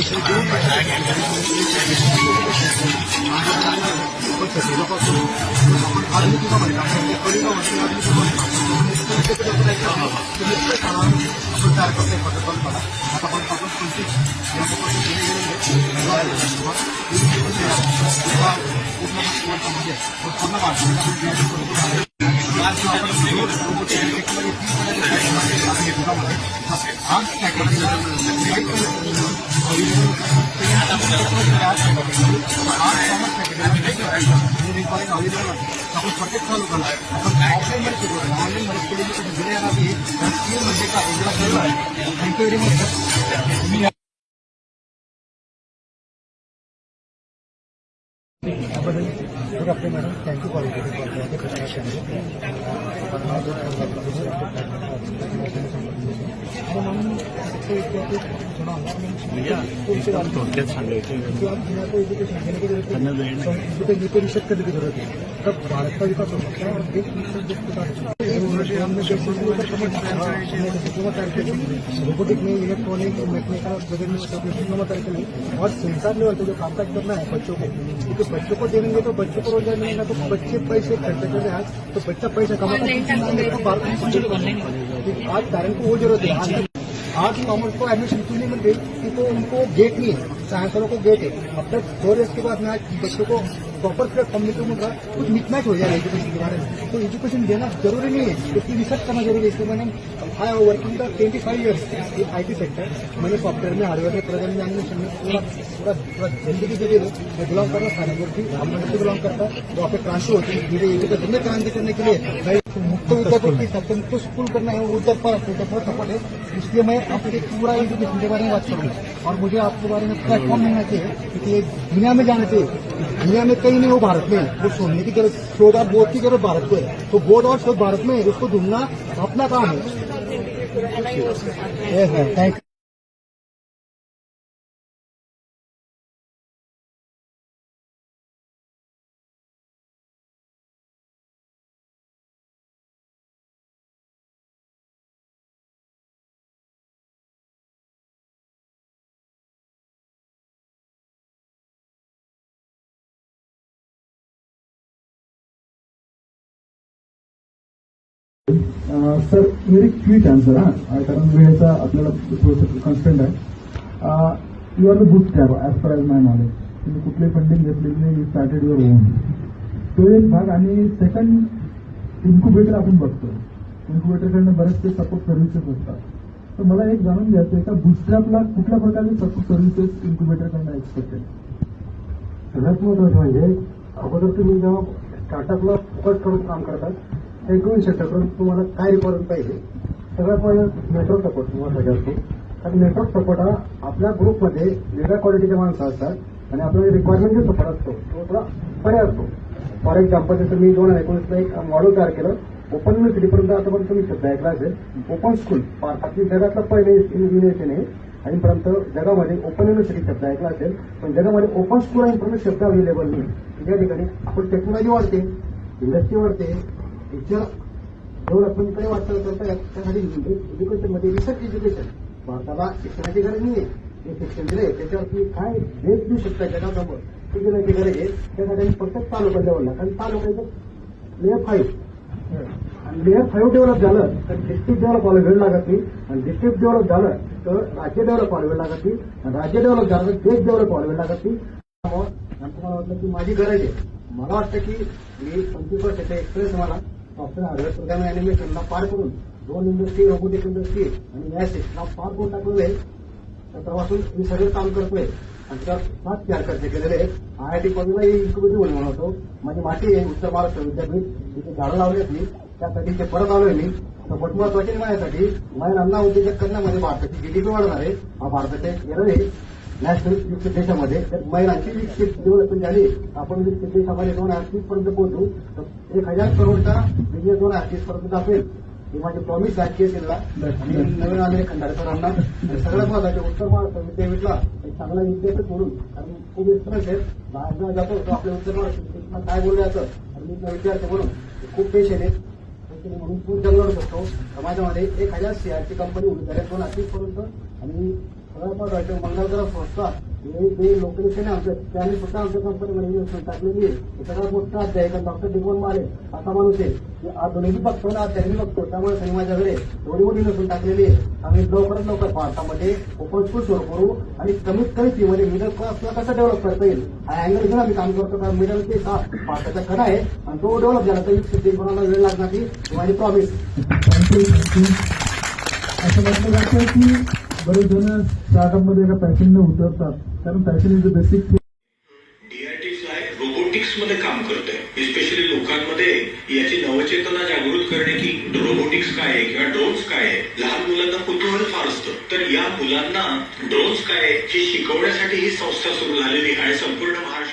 Thank you very much. Good afternoon madam, thank you for थोडक्यात सांगायचं research करने की जरूरत है, तब भारत का विकास हो सकता है और देश रोबोटिक में, इलेक्ट्रॉनिक, मैकेनिकल डिप्लोमा तरीके नहीं और सेंसर लेवल पे जो कामकाज करना है बच्चों को, क्योंकि बच्चों को देंगे तो बच्चों को रोजगार मिलेगा, तो बच्चे पैसे खर्च करते आज तो बच्चा पैसा कमाता आज पेरेंट को वो जरूरत है। आज कॉमर्स को एडमिशन क्यों नहीं मिल रही कि तो उनको गेट नहीं है, साइंस वालों को गेट है। अब तक 2 इयर्स के बाद में आज बच्चों को प्रॉपर प्लेटफॉर्म नहीं मिल रहा, कुछ मिसमैच हो जाएगा एजुकेशन के बारे में। तो एजुकेशन देना जरूरी नहीं है, इसकी रिसर्च करना जरूरी है। इसलिए मैंने I working 25 years IT sector, मैंने सॉफ्टवेयर में, हार्डवेयर में, प्रोग्राम में, एनिमेशन में पूरा जिंदगी दे दी। मैं बिलोंग कर रहा फाइनेंस की, हम से बिलोंग करता है, वहाँ पे क्रांति होती है। मेरे एजुकेशन में क्रांति करने के लिए मुक्त विद्यापीठ की सबसे मुक्त स्कूल करना है, उधर पर सपोर्ट है। इसलिए मैं आपके पूरा एजुकेशन के बारे में बात करूँगा और मुझे आपके बारे में प्लेटफॉर्म मिलना चाहिए, क्योंकि ये दुनिया में जाना चाहिए। दुनिया में कहीं नहीं, वो भारत में है। वो सोचने की जरूरत, शोध और बोध की जरूरत भारत को है, तो बोध और शोध भारत में है, उसको ढूंढना अपना काम है। Thank you. Sir very quick answer कारण वेळेचा आपल्याला थोडंसं कॉन्स्टंट आहे. You are the bootstrap as per as my knowledge. तुम्ही कुठले फंडिंग घेतलेली नाही, यू स्टार्टेड युअर ओन. तो एक भाग. आणि सेकंड, इन्क्युबेटर आपण बघतो, इन्क्युबेटरकडनं बरेचसे सपोर्ट सर्व्हिसेस असतात. तर मला एक जाणून घ्यायचं आहे का बूटस्ट्रॅपला कुठल्या प्रकारचे सपोर्ट सर्व्हिसेस इन्क्युबेटरकडनं एक्सपेक्टेड? सगळ्यात महत्वाचं म्हणजे अगोदर तुम्ही जेव्हा स्टार्टअपला फोकस करून काम करतात, इन्क्युबेशन सेंटरकडून तुम्हाला काय रिक्वायरमेंट पाहिजे. सगळ्यात पहिले नेटवर्क सपोर्ट महत्वाचा असतो, कारण नेटवर्क सपोर्ट हा आपल्या ग्रुपमध्ये वेगळ्या क्वालिटीचे माणसं असतात आणि आपल्याला रिक्वायरमेंट जो सपोर्ट असतो तो थोडा पर्याय असतो. फॉर एक्झाम्पल जसं मी 2019ला एक मॉडेल तयार केलं. ओपन युनिव्हर्सिटीपर्यंत आतापर्यंत तुम्ही शब्द ऐकला असेल. ओपन स्कूल भारतातील जगातलं पहिले युनिव्हर्सिटी आहे आणि परंतु जगामध्ये ओपन युनिव्हर्सिटी शब्द ऐकला असेल, पण जगामध्ये ओपन स्कूल आणि इन्फॉर्मेशन शब्द अवेलेबल नाही. त्या ठिकाणी आपण टेक्नॉलॉजी वाढते, इंडस्ट्री वाढते, टीचर डेव्हलपमेंटकडे वाटचाल करता त्यासाठी एज्युकेशनमध्ये रिसर्च एज्युकेशन. भारताला शिक्षणाची गरज नाही आहे, जे शिक्षण दिले त्याच्यावरती काय बेस देऊ शकतात जगासमोर ते देण्याची गरज आहे. त्यासाठी प्रत्येक तालुका लेवलला, कारण तालुक्याचं लेअर 5 आणि लेअर 5 डेव्हलप झालं तर डिस्ट्रिक्ट डेव्हलप व्हायला वेळ लागत नाही, आणि डिस्ट्रिक्ट डेव्हलप झालं तर राज्य डेव्हलप व्हायला वेळ लागत नाही, आणि राज्य डेव्हलप झालं तर देश डेव्हलप व्हायला वेळ लागत नाही. तुम्हाला वाटलं की माझी गरज आहे. मला वाटतं की मी 25 वर्षाचा एक्सपिरियन्स मला सॉफ्टवेअर हार्डवेअर प्रोग्राम अॅनिमेशनला पार करून 2 इंडस्ट्री, रोबोटिक इंडस्ट्री आणि मॅसेजला पार करून टाकलेलं आहे. तेव्हापासून मी सगळं काम करतोय आणि त्यात 7 तयार खर्च केलेले आहेत. IIT कॉलेजला इन्क्युबेटिव्ह म्हणतो. माझी माती आहे उत्तर महाराष्ट्र विद्यापीठ, तिथे झाडं लावलेत मी, त्यासाठी ते परत आलोय मी. पण महत्वाचे माझ्यासाठी महिलांना उद्योजक करण्यामध्ये भारताची GDP वाढणार आहे. हा भारताचा एक एरर आहे नॅशनल विकसित देशामध्ये. तर महिलांची विकसित डेव्हलपमेंट झाली, आपण विकसित देशामध्ये 2030 पर्यंत पोहोचू, तर 1000 करोडचा बिझनेस 2030 पर्यंत असेल. ही माझी प्रॉमिस राजकीय जिल्हा आणि नवीन आलेले खंडाळकरांना. सगळ्यात महत्वाचे उत्तर महाराष्ट्र विद्यापीठला एक चांगला विद्यापीठ म्हणून, कारण खूप एक्सपिरियन्स आहे. बाहेर जातो तो आपल्या उत्तर महाराष्ट्र विद्यापीठला काय बोललं जातं आणि मी विद्यार्थी म्हणून खूप पेशंट आहेत म्हणून खूप जंगल शकतो. समाजामध्ये 1000 CRची कंपनी होऊन झाल्या 2030 पर्यंत आणि सगळ्यात महत्वाचे मंगलग्रह संस्था हे जे लोकनिष्ठेने आमचं त्यांनी स्वतः आमच्या कंपनीमध्ये इन्व्हेस्टमेंट टाकलेली आहे. हे सगळ्यात मोठा अध्याय कारण डॉक्टर दिगवन माले असा माणूस आहे की आज दोन्ही बघतो ना त्यांनी बघतो. त्यामुळे त्यांनी माझ्याकडे एवढी मोठी इन्व्हेस्टमेंट टाकलेली आहे. आम्ही लवकरात लवकर भारतामध्ये ओपन स्कूल सुरू करू आणि कमीत कमी फीमध्ये मिडल क्लासला कसं डेव्हलप करता येईल हा अँगल घेऊन आम्ही काम करतो. कारण मिडल क्लास हा भारताचा खडा आहे आणि तो डेव्हलप झाला तर देशभराला वेळ लागणार ही माझी प्रॉमिस. थँक्यू. असं म्हटलं जातं की बरेच जण स्टार्टअपमध्ये एका पॅशनने उतरतात कारण passion is the basic. DRT fly robotics मध्ये काम करत आहे. स्पेशली लोकांमध्ये याची नवचेतना जागृत करणे की रोबोटिक्स काय आहे किंवा ड्रोन्स काय आहे. लहान मुलांना कुतूहल फार असतं तर या मुलांना ड्रोन्स काय आहे हे शिकवण्यासाठी ही संस्था सुरू झालेली आहे. संपूर्ण महाराष्ट्र